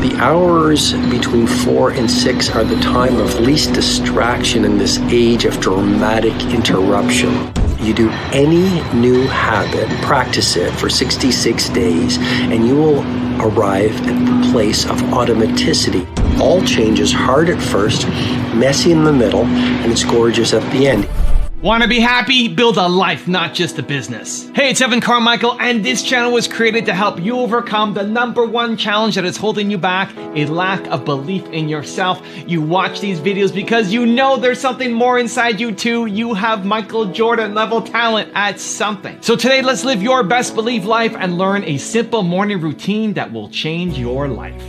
The hours between 4 and 6 are the time of least distraction in this age of dramatic interruption. You do any new habit, practice it for 66 days, and you will arrive at the place of automaticity. All change is hard at first, messy in the middle, and it's gorgeous at the end. Want to be happy? Build a life, not just a business. Hey, it's Evan Carmichael, and this channel was created to help you overcome the #1 challenge that is holding you back, a lack of belief in yourself. You watch these videos because you know there's something more inside you too. You have Michael Jordan level talent at something. So today, let's live your best belief life and learn a simple morning routine that will change your life.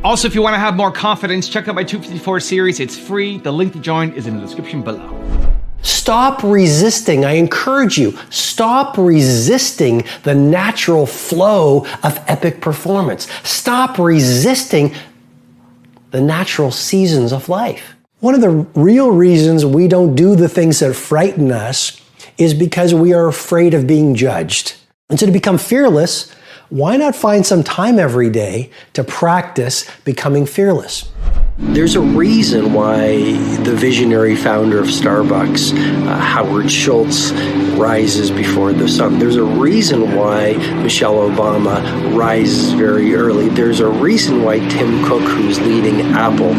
Also, if you want to have more confidence, check out my 254 series. It's free. The link to join is in the description below. Stop resisting. I encourage you, stop resisting the natural flow of epic performance. Stop resisting the natural seasons of life. One of the real reasons we don't do the things that frighten us is because we are afraid of being judged. And so to become fearless, why not find some time every day to practice becoming fearless? There's a reason why the visionary founder of Starbucks, Howard Schultz, rises before the sun. There's a reason why Michelle Obama rises very early. There's a reason why Tim Cook, who's leading Apple,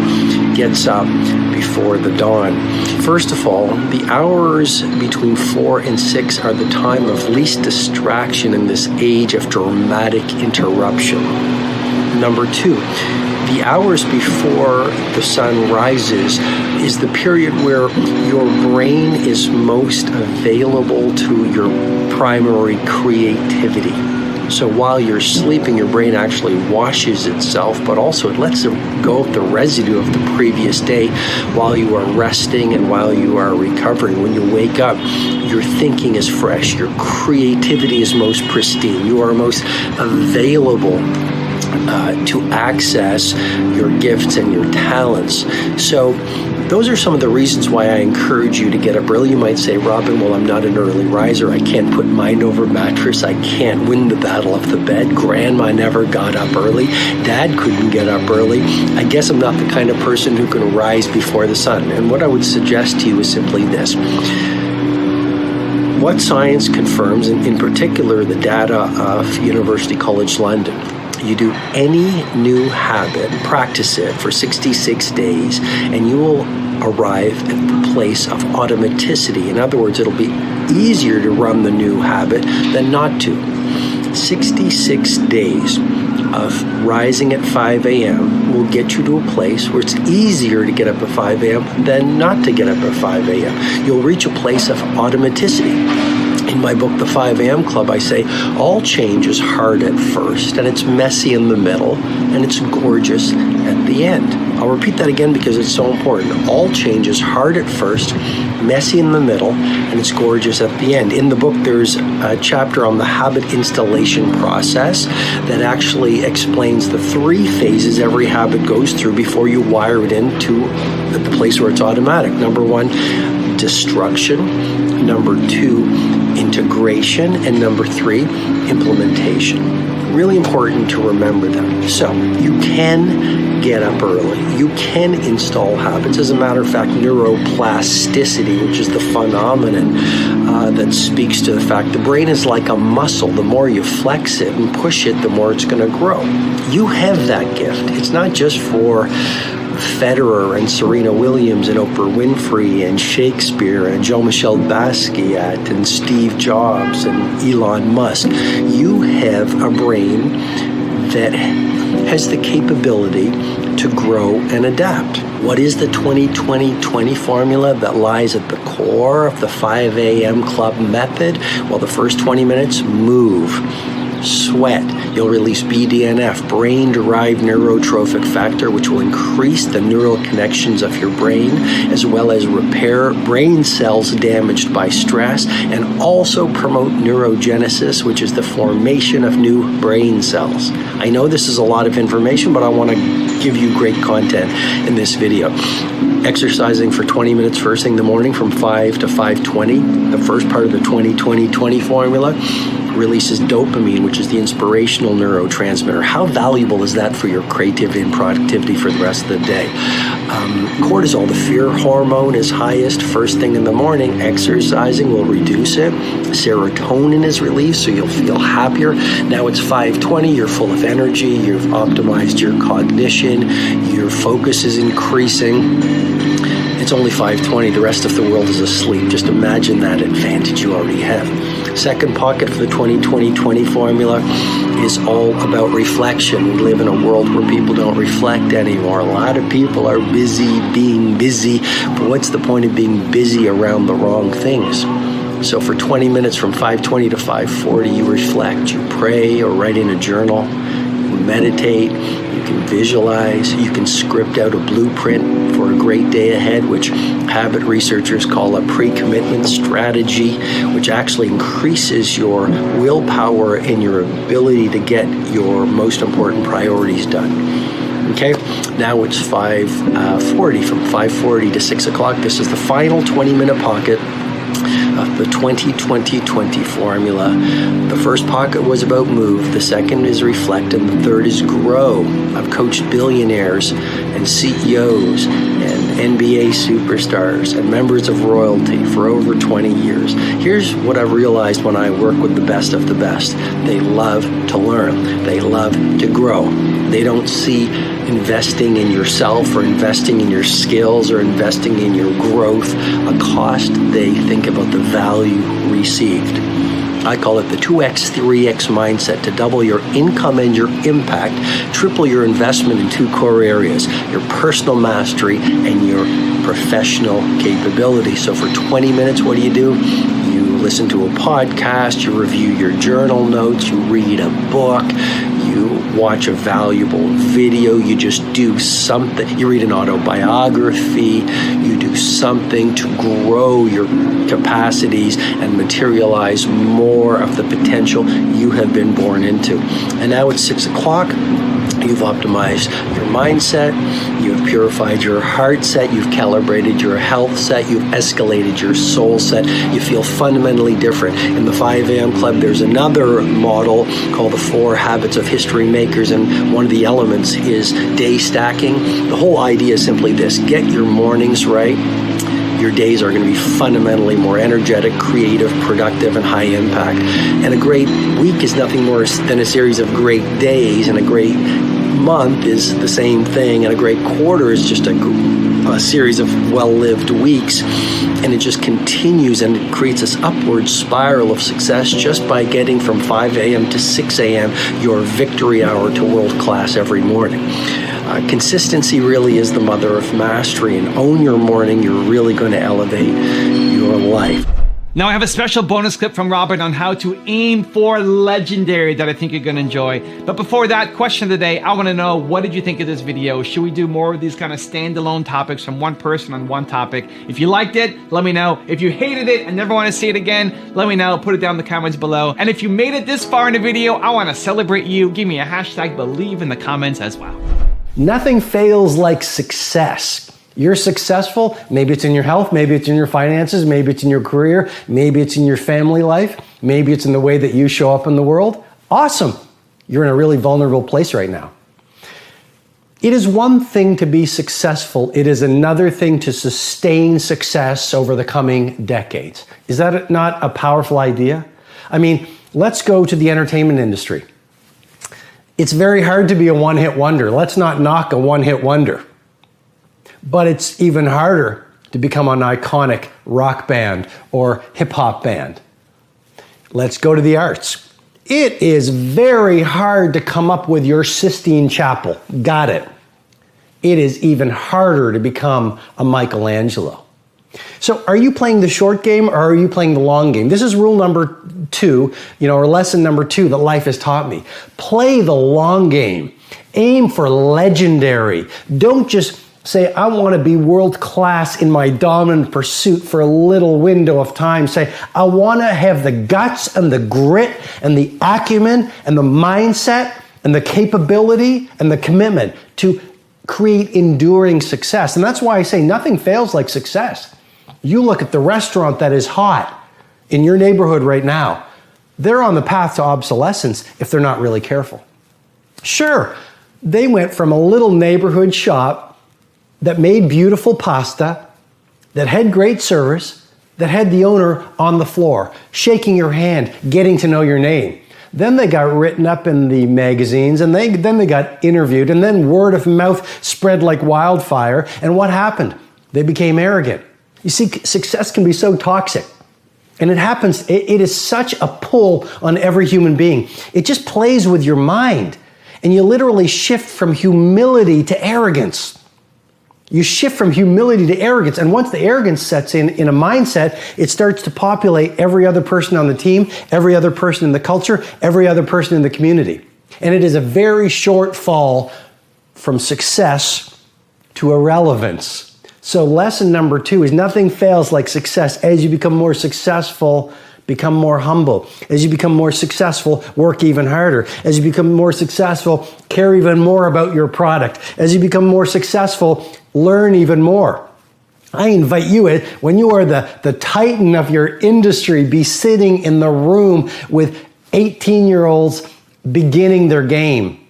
gets up before the dawn. First of all, the hours between 4 and 6 are the time of least distraction in this age of dramatic interruption. Number 2, the hours before the sun rises is the period where your brain is most available to your primary creativity. So while you're sleeping, your brain actually washes itself, but also it lets go of the residue of the previous day while you are resting and while you are recovering. When you wake up, your thinking is fresh, your creativity is most pristine, you are most available to access your gifts and your talents. So those are some of the reasons why I encourage you to get up early. You might say, Robin, well, I'm not an early riser. I can't put mind over mattress. I can't win the battle of the bed. Grandma never got up early. Dad couldn't get up early. I guess I'm not the kind of person who can rise before the sun. And what I would suggest to you is simply this. What science confirms, and in particular the data of University College London, you do any new habit, practice it for 66 days, and you will arrive at the place of automaticity. In other words, it'll be easier to run the new habit than not to. 66 days of rising at 5 a.m. will get you to a place where it's easier to get up at 5 a.m. than not to get up at 5 a.m. You'll reach a place of automaticity. In my book, The 5 a.m. Club, I say, all change is hard at first, and it's messy in the middle, and it's gorgeous at the end. I'll repeat that again because it's so important. All change is hard at first, messy in the middle, and it's gorgeous at the end. In the book, there's a chapter on the habit installation process that actually explains the 3 phases every habit goes through before you wire it into the place where it's automatic. Number 1, destruction. Number 2, integration, and number 3, implementation. Really important to remember them. So you can get up early. You can install habits. As a matter of fact, neuroplasticity, which is the phenomenon that speaks to the fact the brain is like a muscle. The more you flex it and push it, the more it's going to grow. You have that gift. It's not just for Federer and Serena Williams and Oprah Winfrey and Shakespeare and Jean-Michel Basquiat and Steve Jobs and Elon Musk. You have a brain that has the capability to grow and adapt. What is the 20-20-20 formula that lies at the core of the 5 a.m. Club method? Well, the first 20 minutes, move. Sweat. You'll release BDNF, brain-derived neurotrophic factor, which will increase the neural connections of your brain, as well as repair brain cells damaged by stress, and also promote neurogenesis, which is the formation of new brain cells. I know this is a lot of information, but I want to give you great content in this video. Exercising for 20 minutes first thing in the morning from 5 to 5:20, the first part of the 20-20-20 formula. releases dopamine, which is the inspirational neurotransmitter. How valuable is that for your creativity and productivity for the rest of the day? Cortisol, the fear hormone, is highest first thing in the morning. Exercising will reduce it. Serotonin is released, so you'll feel happier. Now it's 5:20, you're full of energy, you've optimized your cognition, your focus is increasing. It's only 5:20, the rest of the world is asleep. Just imagine that advantage you already have. Second pocket for the 20-20-20 formula is all about reflection. We live in a world where people don't reflect anymore. A lot of people are busy being busy, but what's the point of being busy around the wrong things? So for 20 minutes from 5:20 to 5:40, you reflect, you pray or write in a journal, you meditate, you can visualize, you can script out a blueprint for a great day ahead, which habit researchers call a pre-commitment strategy, which actually increases your willpower and your ability to get your most important priorities done. Okay, now it's 5:40, from 5:40 to 6 o'clock. This is the final 20-minute pocket of the 20-20-20 formula. The first pocket was about move, the second is reflect, and the third is grow. I've coached billionaires and CEOs and NBA superstars and members of royalty for over 20 years. Here's what I've realized when I work with the best of the best. They love to learn. They love to grow. They don't see investing in yourself or investing in your skills or investing in your growth a cost. They think about the value received. I call it the 2x, 3x mindset, to double your income and your impact, triple your investment in two core areas, your personal mastery and your professional capability. So for 20 minutes, what do? You listen to a podcast, you review your journal notes, you read a book, you watch a valuable video, you just do something, you read an autobiography, you do something to grow your capacities and materialize more of the potential you have been born into. And now it's 6 o'clock. You've optimized your mindset, you've purified your heart set, you've calibrated your health set, you've escalated your soul set, you feel fundamentally different. In the 5 a.m. Club, there's another model called the 4 Habits of History Makers, and one of the elements is day stacking. The whole idea is simply this: get your mornings right. Your days are going to be fundamentally more energetic, creative, productive, and high impact. And a great week is nothing more than a series of great days, and a great month is the same thing, and a great quarter is just a series of well-lived weeks. And it just continues, and it creates this upward spiral of success just by getting from 5 a.m. to 6 a.m. your victory hour to world class every morning. Consistency really is the mother of mastery, and own your morning. You're really going to elevate your life. Now I have a special bonus clip from Robert on how to aim for legendary that I think you're going to enjoy. But before that, question of the day, I want to know, what did you think of this video? Should we do more of these kind of standalone topics from one person on one topic? If you liked it, let me know. If you hated it and never want to see it again, let me know. Put it down in the comments below. And if you made it this far in the video, I want to celebrate you. Give me a hashtag believe in the comments as well. Nothing fails like success. You're successful, maybe it's in your health, maybe it's in your finances, maybe it's in your career, maybe it's in your family life, maybe it's in the way that you show up in the world. Awesome. You're in a really vulnerable place right now. It is one thing to be successful. It is another thing to sustain success over the coming decades. Is that not a powerful idea? I mean, let's go to the entertainment industry. It's very hard to be a one-hit wonder. Let's not knock a one-hit wonder. But it's even harder to become an iconic rock band or hip-hop band. Let's go to the arts. It is very hard to come up with your Sistine Chapel. Got it. It is even harder to become a Michelangelo. So are you playing the short game or are you playing the long game? This is rule number 2, or lesson number 2 that life has taught me. Play the long game. Aim for legendary. Don't just say, I want to be world class in my dominant pursuit for a little window of time. Say, I want to have the guts and the grit and the acumen and the mindset and the capability and the commitment to create enduring success. And that's why I say nothing fails like success. You look at the restaurant that is hot in your neighborhood right now. they're on the path to obsolescence if they're not really careful. Sure, they went from a little neighborhood shop that made beautiful pasta, that had great service, that had the owner on the floor, shaking your hand, getting to know your name. Then they got written up in the magazines, and then they got interviewed, and then word of mouth spread like wildfire. And what happened? They became arrogant. You see, success can be so toxic. And it happens, it is such a pull on every human being. It just plays with your mind. And you literally shift from humility to arrogance. You shift from humility to arrogance. And once the arrogance sets in a mindset, it starts to populate every other person on the team, every other person in the culture, every other person in the community. And it is a very short fall from success to irrelevance. So lesson number 2 is nothing fails like success. As you become more successful, become more humble. As you become more successful, work even harder. As you become more successful, care even more about your product. As you become more successful, learn even more. I invite you, when you are the titan of your industry, be sitting in the room with 18-year-olds beginning their game.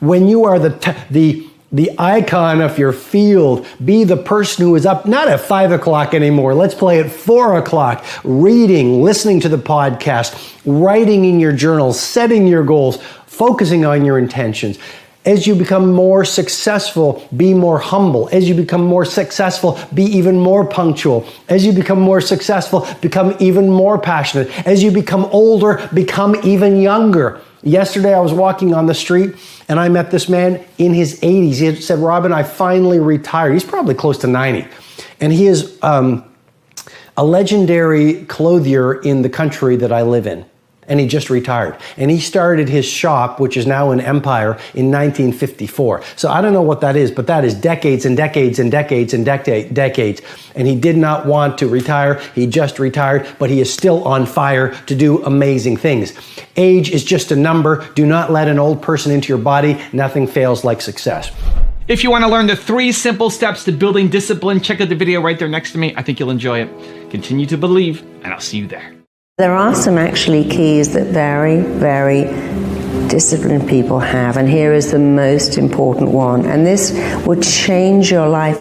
When you are the icon of your field, be the person who is up, not at 5 o'clock anymore. Let's play at 4 o'clock, reading, listening to the podcast, writing in your journal, setting your goals, focusing on your intentions. As you become more successful, be more humble. As you become more successful, be even more punctual. As you become more successful, become even more passionate. As you become older, become even younger. Yesterday, I was walking on the street and I met this man in his 80s. He had said, Robin, I finally retired. He's probably close to 90. And he is a legendary clothier in the country that I live in. And he just retired. And he started his shop, which is now an empire, in 1954. So I don't know what that is, but that is decades and decades and decades and decades. And he did not want to retire. He just retired, but he is still on fire to do amazing things. Age is just a number. Do not let an old person into your body. Nothing fails like success. If you want to learn the 3 simple steps to building discipline, check out the video right there next to me. I think you'll enjoy it. Continue to believe, and I'll see you there. There are some actually keys that very, very disciplined people have, and here is the most important one, and this would change your life.